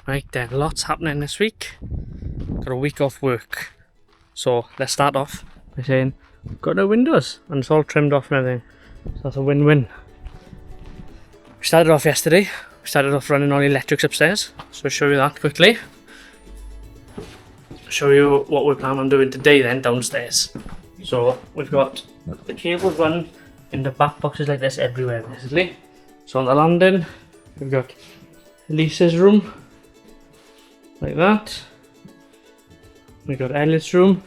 Right then, lots happening this week. Got a week off work. So let's start off by saying we've got no windows and it's all trimmed off and everything. So that's a win-win. We started off yesterday. We started off running all the electrics upstairs. So I'll show you that quickly. Show you what we plan on doing today then downstairs. So we've got the cables run in the back boxes like this everywhere basically. So on the landing we've got Lisa's room like that. We've got Elliot's room.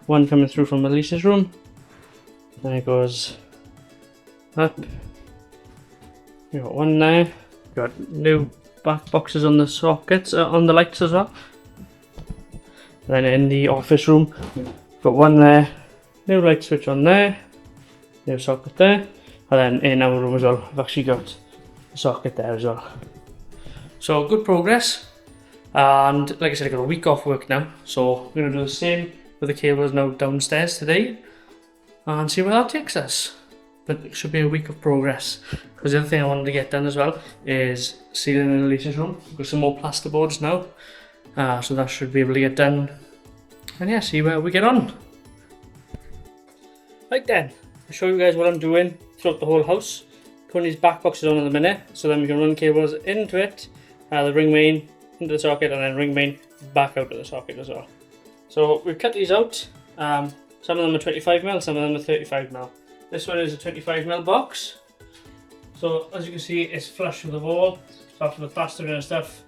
One coming through from Elisa's room. Then it goes up. We've got one there. We've got new back boxes on the sockets, on the lights as well. Then in the office room, we've got one there. New light switch on there. New socket there. And then in our room as well, we've actually got a socket there as well. So good progress. And like I said, I got a week off work now, so we're going to do the same with the cables now downstairs today and see where that takes us. But it should be a week of progress, because the other thing I wanted to get done as well is sealing in Elisa's room. We've got some more plasterboards now, so that should be able to get done, and yeah, see where we get on. Right then, I'll show you guys what I'm doing throughout the whole house. Putting these back boxes on in a minute, so then we can run cables into it, the ring main into the socket, and then ring main back out of the socket as well. So we've cut these out. Some of them are 25mm, some of them are 35mm. This one is a 25mm box. So as you can see, it's flush with the wall. So after the plastering and stuff,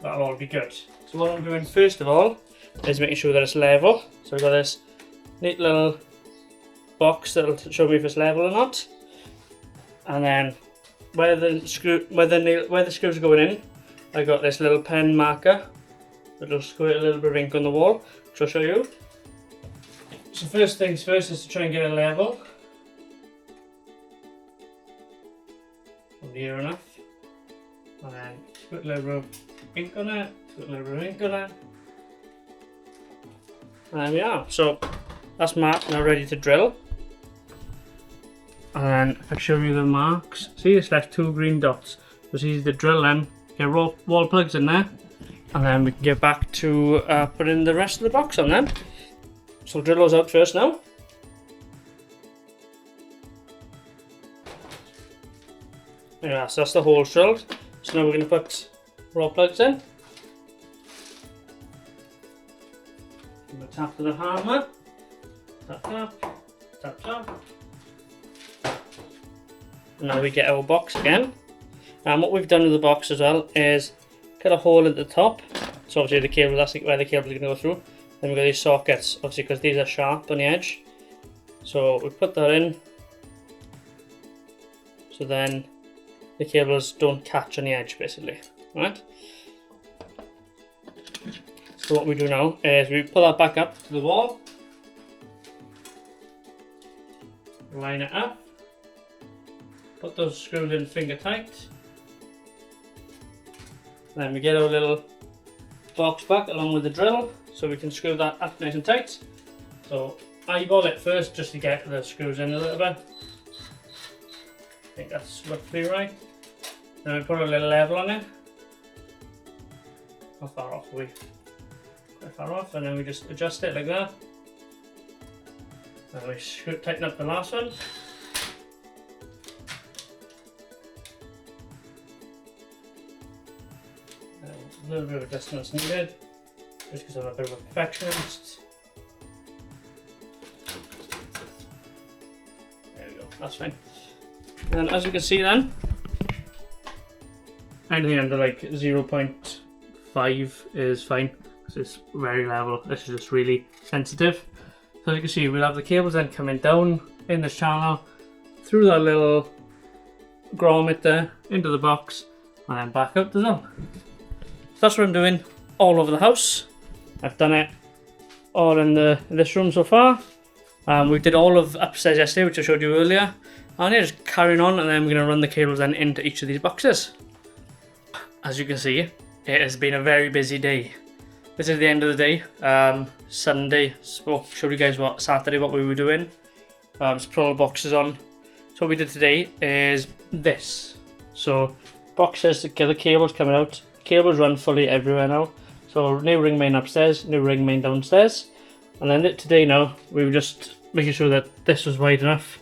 that'll all be good. So what I'm doing first of all is making sure that it's level. So we've got this neat little box that'll show me if it's level or not. And then where the screws are going in, I got this little pen marker that'll squirt a little bit of ink on the wall, which I'll show you. So first things first is to try and get it level. Near enough. And then put a little bit of ink on it, put a little bit of ink on it. And there we are. So that's marked, now ready to drill. And then if I show you the marks, see it's left 2 green dots. So it's easy to drill them. Get wall plugs in there, and then we can get back to putting the rest of the box on them. So we'll drill those out first now. Yeah, so that's the hole drilled. So now we're going to put raw plugs in. And we'll tap with the hammer. Tap, tap, tap, tap. And now we get our box again. And what we've done with the box as well is cut a hole at the top, so obviously the cable, that's where the cable is going to go through. Then we've got these sockets, obviously because these are sharp on the edge. So we put that in, so then the cables don't catch on the edge basically, right? So what we do now is we pull that back up to the wall, line it up, put those screws in finger tight. Then we get our little box back along with the drill, so we can screw that up nice and tight. So eyeball it first just to get the screws in a little bit. I think that's roughly right. Then we put a little level on it. How far off are we? Quite far off, and then we just adjust it like that. And we tighten up the last one. A little bit of adjustments needed, just because I'm a bit of a perfectionist. There we go, that's fine. And as you can see then, anything under like 0.5 is fine, because it's very level. This is just really sensitive. So as you can see, we'll have the cables then coming down in this channel, through that little grommet there, into the box, and then back out the zone. That's what I'm doing all over the house. I've done it all in this room so far. We did all of upstairs yesterday, which I showed you earlier. And yeah, just carrying on, and then we're going to run the cables then into each of these boxes. As you can see, it has been a very busy day. This is the end of the day. Sunday, so showed you guys Saturday what we were doing. Just put all the boxes on. So what we did today is this. So boxes to get the cables coming out cables run fully everywhere now. So new ring main upstairs, new ring main downstairs. And then today now, we were just making sure that this was wide enough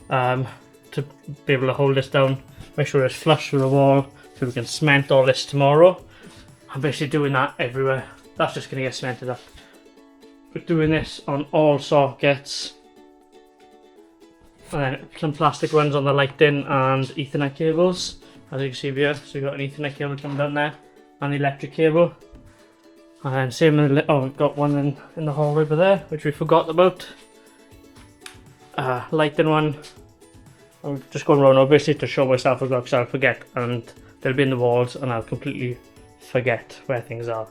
to be able to hold this down. Make sure it's flush with the wall so we can cement all this tomorrow. I'm basically doing that everywhere. That's just going to get cemented up. But doing this on all sockets. And then some plastic ones on the lighting and Ethernet cables. As you can see here, so we've got an Ethernet cable coming down there. And the electric cable. And then same with the, oh, we've got one in the hallway over there, which we forgot about. Lighting one. I'm just going around obviously to show myself as well because I'll forget, and they'll be in the walls and I'll completely forget where things are.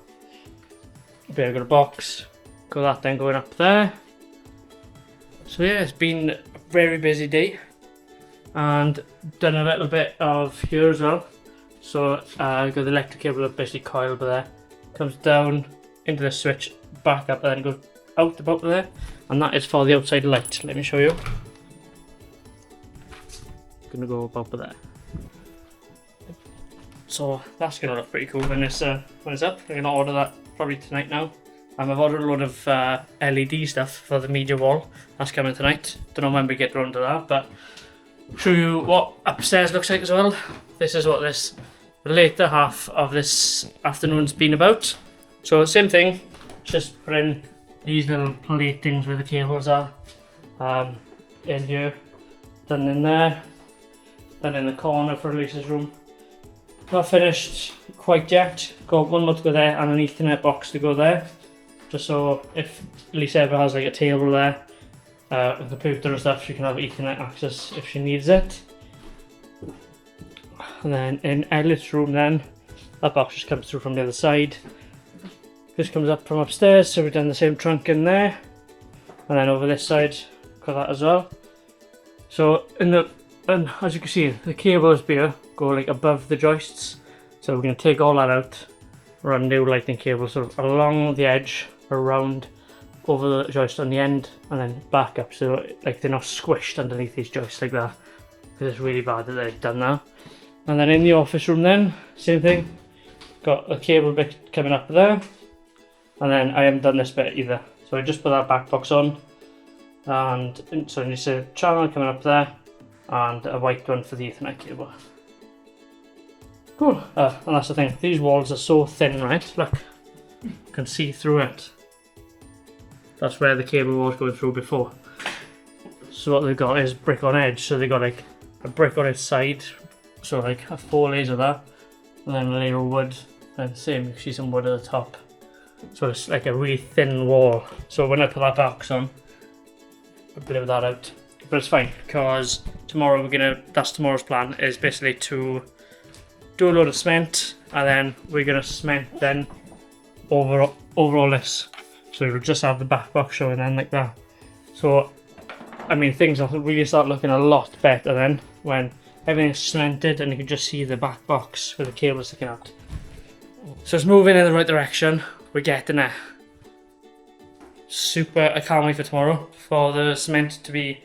Okay, I've got a box, got that then going up there. So yeah, it's been a very busy day and done a little bit of here as well. So I've got the electric cable basically coiled there, comes down into the switch, back up and then goes out about there, and that is for the outside light. Let me show you. Gonna go about there. So that's gonna look pretty cool when it's up. I'm gonna order that probably tonight now. I've ordered a load of LED stuff for the media wall. That's coming tonight. Don't know when we get around to that, but I'll show you what upstairs looks like as well. This is what the later half of this afternoon's been about. So same thing, just put in these little platings where the cables are. In here, done in there. Then in the corner for Lisa's room. Not finished quite yet. Got one more to go there and an Ethernet box to go there. Just so if Lisa ever has like a table there, a computer and stuff, she can have Ethernet access if she needs it. And then in Elliot's room then, that box just comes through from the other side. This comes up from upstairs, so we've done the same trunk in there. And then over this side, got that as well. So and as you can see, the cables here go like above the joists. So we're going to take all that out, run new lighting cables sort of along the edge, around, over the joist on the end, and then back up. So like they're not squished underneath these joists like that. Because it's really bad that they've done that. And then in the office room then, same thing. Got a cable bit coming up there. And then I haven't done this bit either. So I just put that back box on. And so there's a channel coming up there. And a white one for the Ethernet cable. Cool. And that's the thing, these walls are so thin, right? Look, you can see through it. That's where the cable was going through before. So what they've got is brick on edge. So they've got like a brick on its side. So like 4 layers of that. And then a layer of wood. And same, you can see some wood at the top. So it's like a really thin wall. So when I put that box on, I blew that out. But it's fine, because tomorrow that's tomorrow's plan, is basically to do a load of cement, and then we're gonna cement then over all this. So we'll just have the back box showing then like that. So, I mean, things will really start looking a lot better then, when everything's cemented and you can just see the back box with the cables sticking out. So it's moving in the right direction, we're getting there. Super, I can't wait for tomorrow, for the cement to be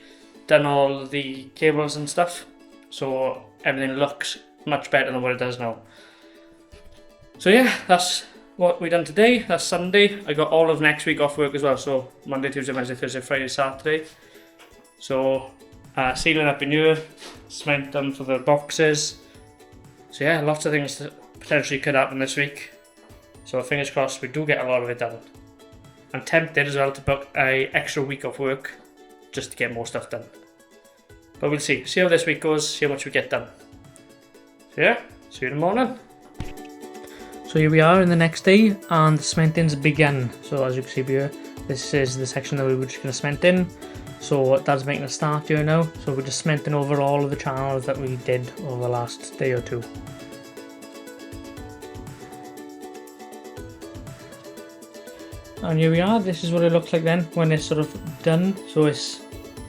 done all the cables and stuff, so everything looks much better than what it does now. So yeah, that's what we done today. That's Sunday. I got all of next week off work as well, so Monday, Tuesday, Wednesday, Thursday, Friday, Saturday. So sealing up in here, cement done for the boxes. So yeah, lots of things that potentially could happen this week. So fingers crossed we do get a lot of it done. I'm tempted as well to book an extra week off work just to get more stuff done. But we'll see how this week goes, see how much we get done. So yeah, see you in the morning. So here we are in the next day and the cementing's begun. So as you can see here, this is the section that we were just going to cement in. So that's making a start here now. So we're just cementing over all of the channels that we did over the last day or two. And here we are, this is what it looks like then when it's sort of done. So it's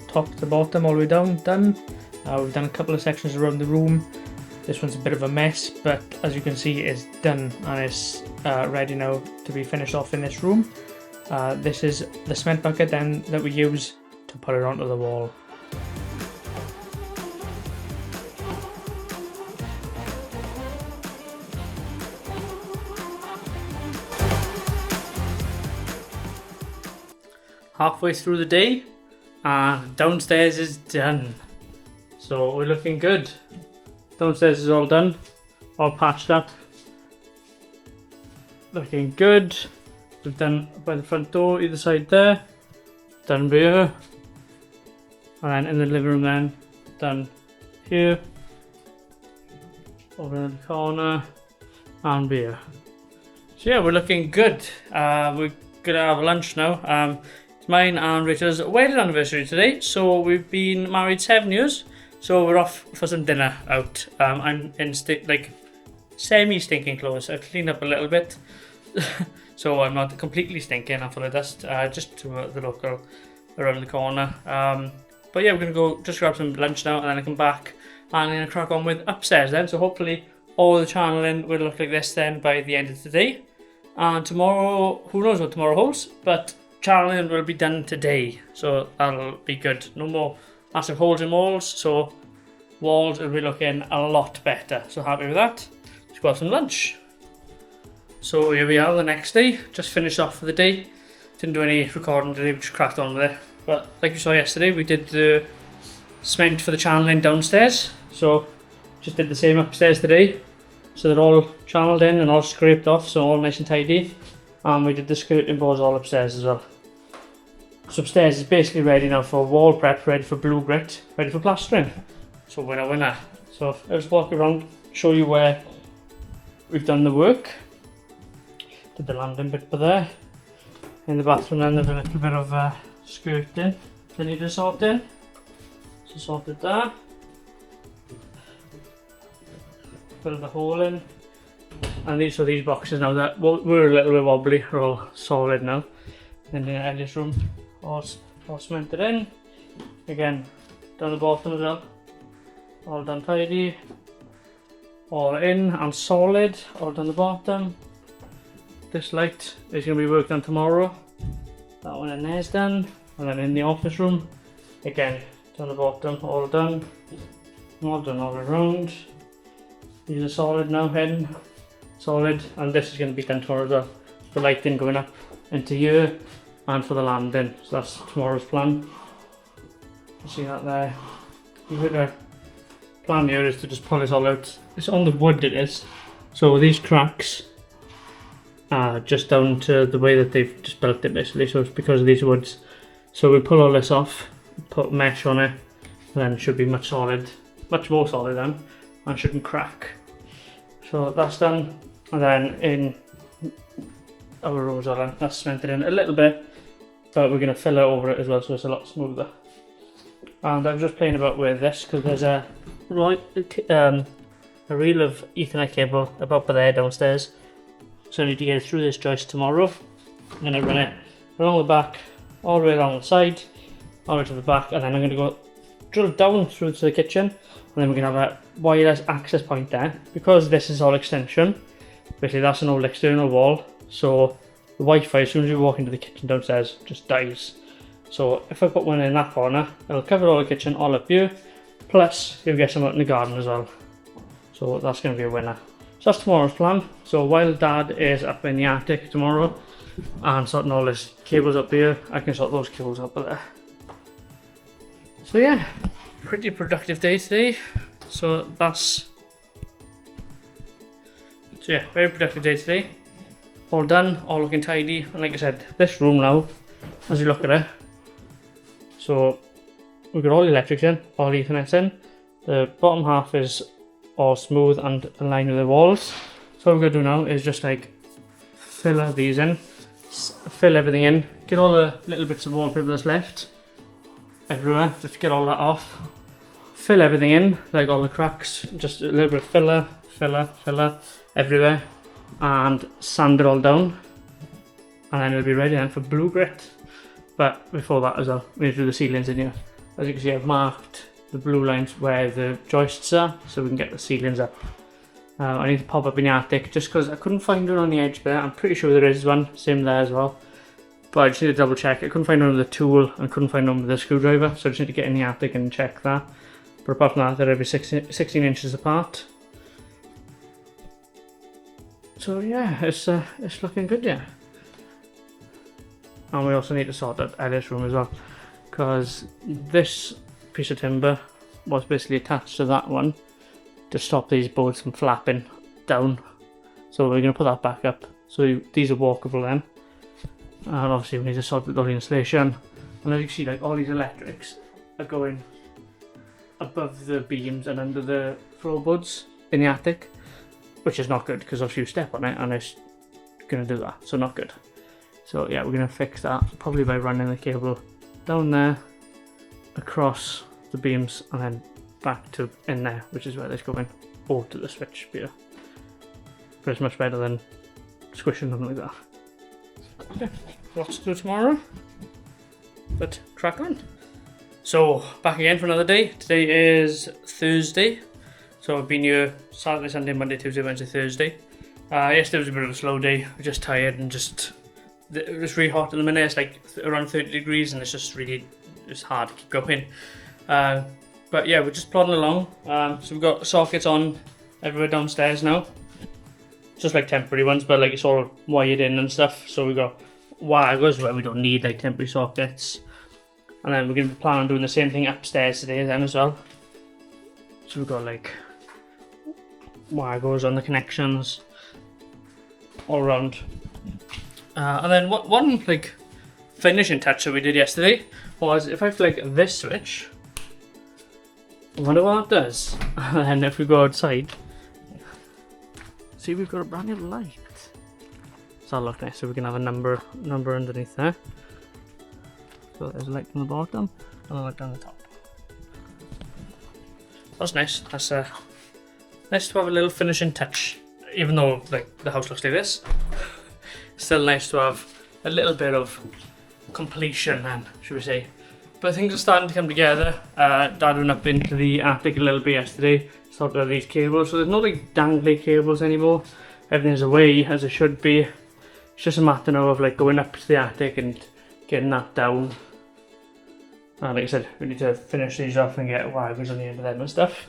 top to bottom all the way down, done. We've done a couple of sections around the room. This one's a bit of a mess, but as you can see it's done and it's ready now to be finished off in this room. This is the cement bucket then that we use to put it onto the wall. halfway through the day and downstairs is done. So we're looking good. Downstairs is all done, all patched up. Looking good. We've done by the front door, either side there. Done here. And then in the living room then, done here. Over in the corner. And here. So yeah, we're looking good. We're gonna have lunch now. It's mine and Rachel's wedding anniversary today. So we've been married 7 years. So we're off for some dinner out. I'm in semi-stinking clothes. I've cleaned up a little bit. So I'm not completely stinking, I'm full of dust. Just to the local around the corner. But yeah, we're going to go just grab some lunch now and then I come back and I'm going to crack on with upstairs then. So hopefully all the channeling will look like this then by the end of the day. And tomorrow, who knows what tomorrow holds, but channeling will be done today. So that'll be good. No more massive holes in walls, so walls will be looking a lot better. So happy with that. Let's go have some lunch. So here we are the next day, just finished off for the day. Didn't do any recording today, we just cracked on with it. But like you saw yesterday, we did the cement for the channeling downstairs. So just did the same upstairs today. So they're all channeled in and all scraped off, so all nice and tidy. And we did the skirting boards all upstairs as well. So upstairs is basically ready now for wall prep, ready for blue grit, ready for plastering. So winner winner. So I'll just walk around, show you where we've done the work. Did the landing bit for there. In the bathroom then there's a little bit of skirting they need to sort in. So sorted that. Fill the hole in. And these are these boxes now that were a little bit wobbly, are all solid now. And then in this room, all cemented in. Again, down the bottom as well. All done tidy. All in and solid, all down the bottom. This light is going to be worked on tomorrow. That one in there is done. And then in the office room, again, down the bottom, all done. All done all around. These are solid now, in. Solid. And this is going to be done tomorrow as well. The lighting going up into here and for the landing. So that's tomorrow's plan. You see that there. The plan here is to just pull this all out. It's on the wood it is. So these cracks just down to the way that they've just built it basically, so it's because of these woods. So we pull all this off, put mesh on it, and then it should be much more solid then, and shouldn't crack. So that's done, and then in our rows are done. That's cemented in a little bit, but we're going to fill it over it as well, so it's a lot smoother. And I'm just playing about with this because there's a reel of Ethernet cable about there downstairs. So I need to get it through this joist tomorrow. I'm going to run it along the back, all the way along the side, all the way to the back, and then I'm going to go drill down through to the kitchen, and then we're going to have a wireless access point there. Because this is all extension, basically that's an old external wall, so the Wi-Fi as soon as you walk into the kitchen downstairs just dies. So if I put one in that corner, it'll cover all the kitchen, all up here, plus you'll get some out in the garden as well. So that's going to be a winner. So that's tomorrow's plan. So while Dad is up in the attic tomorrow and sorting all his cables up here, I can sort those cables up there. So yeah, pretty productive day today. So yeah, very productive day today. All done, all looking tidy, and like I said, this room now, as you look at it, so we've got all the electrics in, all the Ethernet in. The bottom half is all smooth and aligned with the walls. So what we're going to do now is just like fill these in, fill everything in, get all the little bits of wallpaper that's left everywhere, just get all that off, fill everything in, like all the cracks, just a little bit of filler everywhere, and sand it all down, and then it'll be ready then for blue grit. But before that as well, we need to do the ceilings in here. As you can see, I've marked the blue lines where the joists are, so we can get the ceilings up. I need to pop up in the attic just because I couldn't find one on the edge there. I'm pretty sure there is one, same there as well. But I just need to double check. I couldn't find one with the tool and couldn't find one with the screwdriver, so I just need to get in the attic and check that. But apart from that, they're every 16 inches apart. So yeah, it's looking good, yeah. and we also need to sort out Ellis' room as well, because this piece of timber was basically attached to that one to stop these boards from flapping down. So we're going to put that back up. So these are walkable then. And obviously we need to sort out all the insulation. And as you can see, like all these electrics are going above the beams and under the floorboards in the attic, which is not good because obviously you step on it and it's going to do that. So not good. So yeah, we're going to fix that probably by running the cable down there, across the beams, and then back to in there, which is where it's going, or to the switch here. But it's much better than squishing them like that. Okay, lots to do tomorrow, but crack on. So back again for another day. Today is Thursday, so I've been here Saturday, Sunday, Monday, Tuesday, Wednesday, Thursday. Yesterday was a bit of a slow day. We're just tired and just it was really hot at the minute. It's like around 30 degrees and it's just really hard to keep going. But yeah, we're just plodding along. So we've got sockets on everywhere downstairs now. Just like temporary ones, but like it's all wired in and stuff. So we've got wires where we don't need like temporary sockets. And then we're going to plan on doing the same thing upstairs today then as well. So we've got like wire goes on the connections all around. And then one like finishing touch that we did yesterday was if I flick this switch, I wonder what that does. And then if we go outside, see we've got a brand new light. So that'll look nice. So we can have a number underneath there. So there's a light on the bottom and a light on the top. That's nice. That's nice to have a little finishing touch. Even though like the house looks like this, still nice to have a little bit of completion then, should we say. But things are starting to come together. Dad went up into the attic a little bit yesterday, sorted out these cables. So there's no like dangly cables anymore. Everything's away as it should be. It's just a matter now of like going up to the attic and getting that down. And like I said, we need to finish these off and get wires on the end of them and stuff.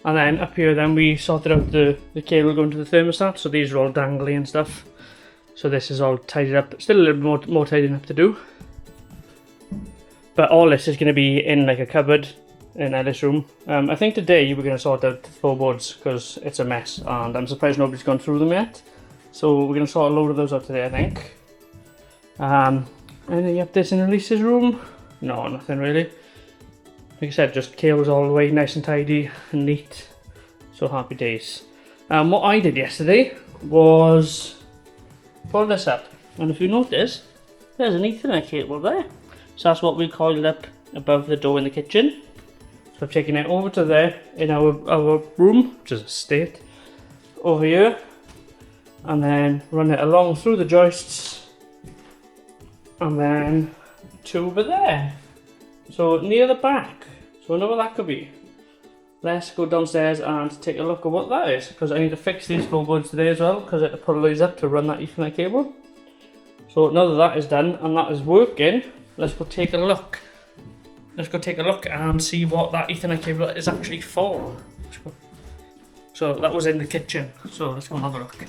And then up here then we sorted out the cable going to the thermostat, so these are all dangly and stuff. So this is all tidied up, still a little bit more tidying up to do. But all this is going to be in like a cupboard in Ellis' room. I think today we're going to sort out the floorboards because it's a mess and I'm surprised nobody's gone through them yet. So we're going to sort a load of those out today I think. Any updates in Elise's room? No, nothing really. Like I said, just cables all the way, nice and tidy and neat. So happy days. What I did yesterday was pull this up. And if you notice, there's an Ethernet cable there. So that's what we coiled up above the door in the kitchen. So I've taken it over to there in our room, which is a state, over here. And then run it along through the joists. And then to over there. So near the back. So I know what that could be. Let's go downstairs and take a look at what that is, because I need to fix these floorboards today as well, because I had to pull these up to run that Ethernet cable. So now that that is done and that is working, let's go take a look. Let's go take a look and see what that Ethernet cable is actually for. So that was in the kitchen, so let's go and have a look.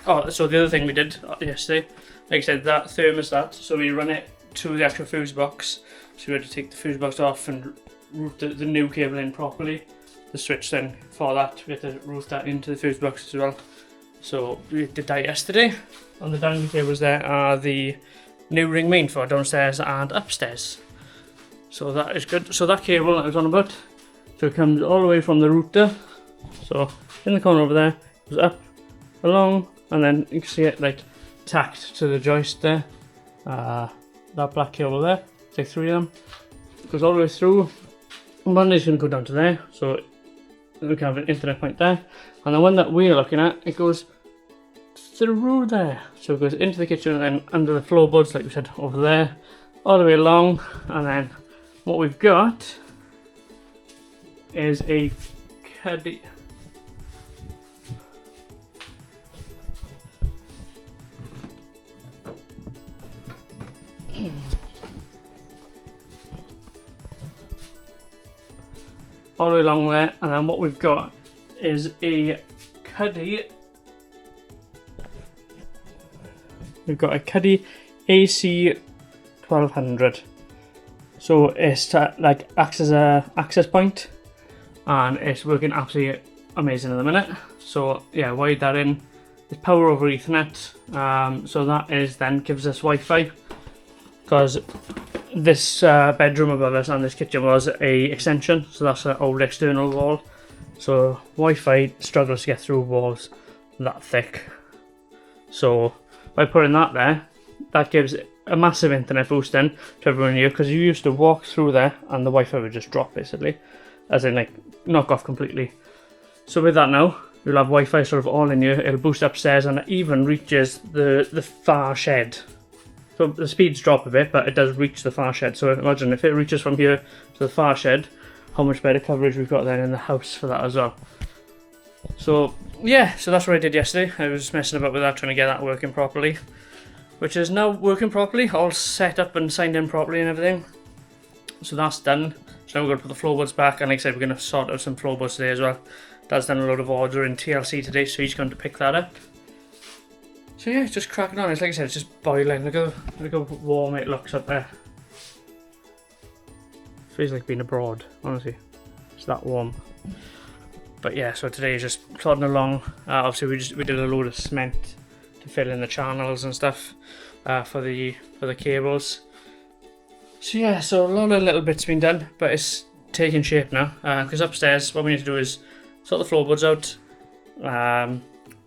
Oh, so the other thing we did yesterday, like I said, that thermostat, so we run it to the actual fuse box. So we had to take the fuse box off and route the new cable in properly. The switch then for that, we had to route that into the fuse box as well. So we did that yesterday. On the dangly cables there are the new ring main for downstairs and upstairs. So that is good. So that cable I was on about, so it comes all the way from the router. So in the corner over there, goes up, along, and then you can see it like tacked to the joist there. That black cable there, take 3 of them, goes all the way through. One is going to go down to there, so we can have an internet point there. And the one that we're looking at, it goes through there. So it goes into the kitchen and then under the floorboards, like we said, over there, all the way along. And then what we've got is a caddy. All the way along there, and then what we've got is a cuddy we've got a Cuddy AC 1200. So it's like acts as a access point, and it's working absolutely amazing at the minute. So yeah, wired that in. It's power over Ethernet. So that is then gives us Wi-Fi, because this bedroom above us and this kitchen was a extension, so that's an old external wall. So Wi-Fi struggles to get through walls that thick. So by putting that there, that gives a massive internet boost then to everyone here, because you used to walk through there and the Wi-Fi would just drop basically, as in like knock off completely. So with that now, you'll have Wi-Fi sort of all in here. It'll boost upstairs and it even reaches the far shed. So the speeds drop a bit, but it does reach the far shed. So imagine if it reaches from here to the far shed, how much better coverage we've got then in the house for that as well. So yeah, so that's what I did yesterday. I was messing about with that, trying to get that working properly, which is now working properly, all set up and signed in properly and everything. So that's done. So now we're going to put the floorboards back, and like I said, we're going to sort out some floorboards today as well. Dad's done a load of order in TLC today, so he's going to pick that up. So yeah, it's just cracking on. It's like I said, it's just boiling. Look how warm it looks up there. Feels like being abroad, honestly. It's that warm. But yeah, so today is just plodding along. Obviously we did a load of cement to fill in the channels and stuff for the cables. So yeah, so a lot of little bits been done, but it's taking shape now. Because upstairs, what we need to do is sort the floorboards out,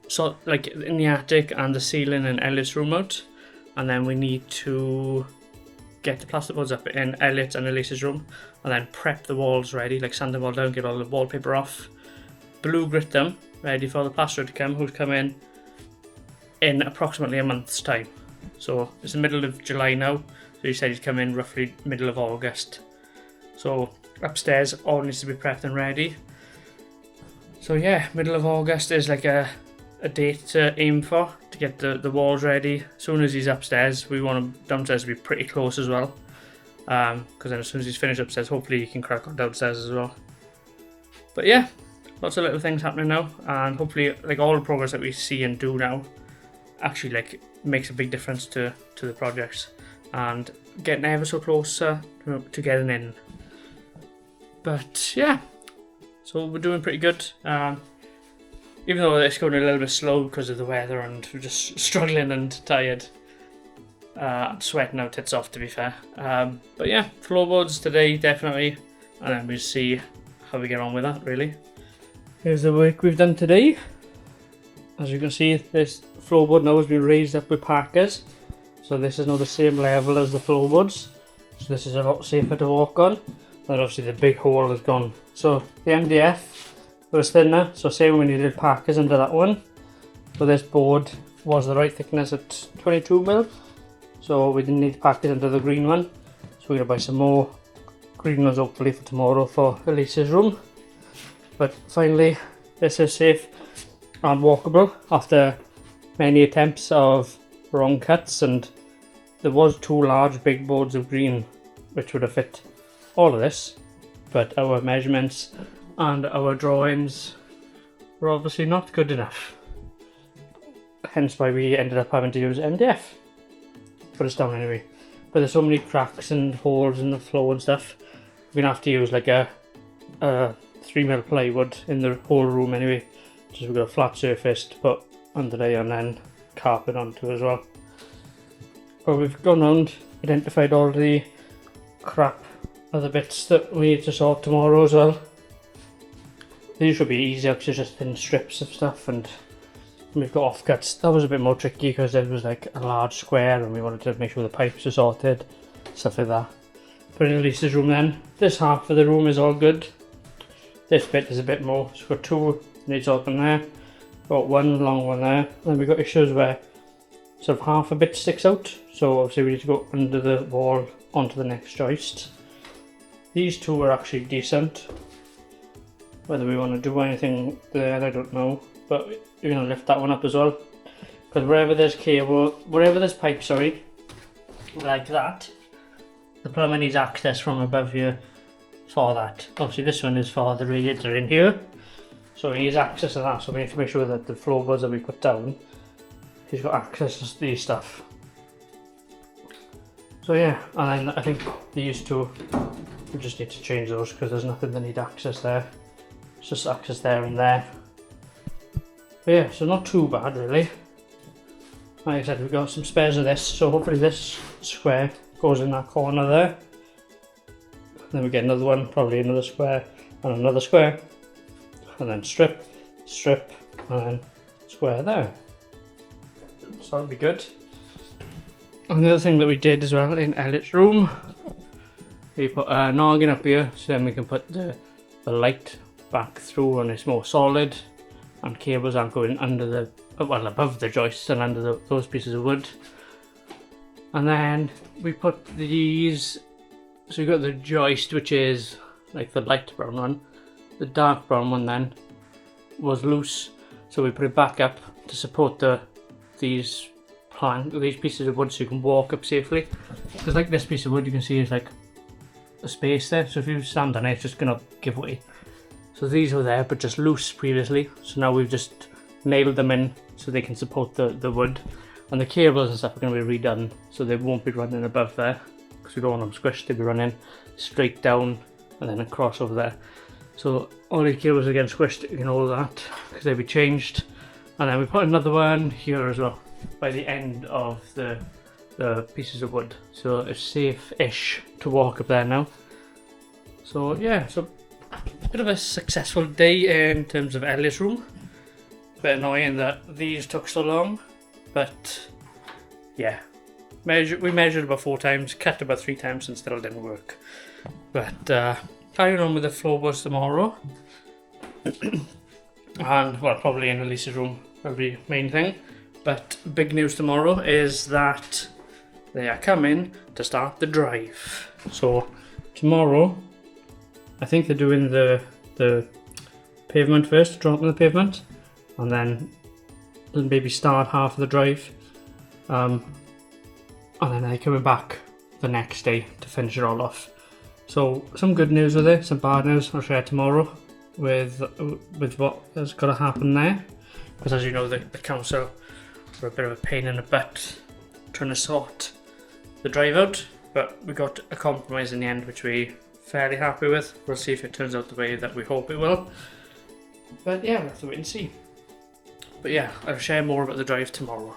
sort like in the attic and the ceiling and Elliot's room out, and then we need to get the plasterboards up in Elliot's and Elise's room, and then prep the walls ready, like sand them all down, get all the wallpaper off, blue grit them, ready for the plasterer to come, who's coming in approximately a month's time. So it's the middle of July now, so he said he'd come in roughly middle of August. So upstairs all needs to be prepped and ready. So yeah, middle of August is like a date to aim for, to get the walls ready. As soon as he's upstairs, we want him downstairs to be pretty close as well, because then as soon as he's finished upstairs, hopefully he can crack on downstairs as well. But yeah, lots of little things happening now, and hopefully like all the progress that we see and do now actually like makes a big difference to the projects, and getting ever so closer to getting in. But yeah, so we're doing pretty good. Even though it's going a little bit slow because of the weather and we're just struggling and tired. I'm sweating our tits off, to be fair. But yeah, floorboards today definitely, and then we'll see how we get on with that really. Here's the work we've done today. As you can see, this floorboard now has been raised up with parkers. So this is now the same level as the floorboards. So this is a lot safer to walk on. And obviously the big hole is gone. So the MDF was thinner, so same when you did parkers under that one. So this board was the right thickness at 22mm. So we didn't need parkers under the green one. So we're going to buy some more green ones hopefully for tomorrow for Elise's room. But finally, this is safe and walkable after many attempts of wrong cuts, and there was two large big boards of green which would have fit all of this, but our measurements and our drawings were obviously not good enough, hence why we ended up having to use MDF. Put us down anyway. But there's so many cracks and holes in the floor and stuff, we're gonna have to use like a 3mm plywood in the whole room anyway. Just we've got a flat surface to put under there and then carpet onto as well. But we've gone round, identified all the crap other bits that we need to sort tomorrow as well. These should be easier because it's just thin strips of stuff, and we've got offcuts. That was a bit more tricky because there was like a large square and we wanted to make sure the pipes are sorted, stuff like that. But in Elise's room then, this half of the room is all good. This bit is a bit more, so we've got two needs sorting there, got one long one there, and then we've got issues where sort of half a bit sticks out, so obviously we need to go under the wall onto the next joist. These two are actually decent. Whether we want to do anything there, I don't know, but you're going to lift that one up as well, because wherever there's cable, wherever there's pipe, sorry, like that, the plumber needs access from above here for that. Obviously this one is for the radiator in here, so he needs access to that, so we need to make sure that the floorboards that we put down, he's got access to these stuff. So yeah, and then I think these two, we just need to change those because there's nothing that need access there. It's just access there and there. But yeah, so not too bad really. Like I said, we've got some spares of this, so hopefully this square goes in that corner there. Then we get another one, probably another square, and another square, and then strip, strip, and then square there. So that'll be good. And the other thing that we did as well in Elliot's room, we put a noggin up here, so then we can put the light back through and it's more solid, and cables aren't going under the, well, above the joists and under those pieces of wood. And then we put these, so we've got the joist, which is like the light brown one. The dark brown one then was loose, so we put it back up to support these pieces of wood so you can walk up safely. Because like this piece of wood, you can see is like a space there, so if you stand on it, it's just gonna give way. So these were there but just loose previously, so now we've just nailed them in so they can support the wood. And the cables and stuff are going to be redone, so they won't be running above there because we don't want them squished. They'll be running straight down and then across over there. So all these cables are getting squished, you know, all that, because they'll be changed. And then we put another one here as well by the end of the pieces of wood, so it's safe-ish to walk up there now. So yeah, so a bit of a successful day in terms of Elliot's room. A bit annoying that these took so long, but yeah, we measured about 4 times, cut about 3 times and still didn't work. But carrying on with the floorboards tomorrow. And well, probably in Elise's room will be the main thing. But big news tomorrow is that they are coming to start the drive. So tomorrow, I think they're doing the pavement first, dropping the pavement, and then maybe start half of the drive. And then they're coming back the next day to finish it all off. So some good news with it, some bad news I'll share tomorrow with what has got to happen there. Because as you know, the council were a bit of a pain in the butt trying to sort the drive out, but we got a compromise in the end which we're fairly happy with. We'll see if it turns out the way that we hope it will. But yeah, we'll have to wait and see. But yeah, I'll share more about the drive tomorrow.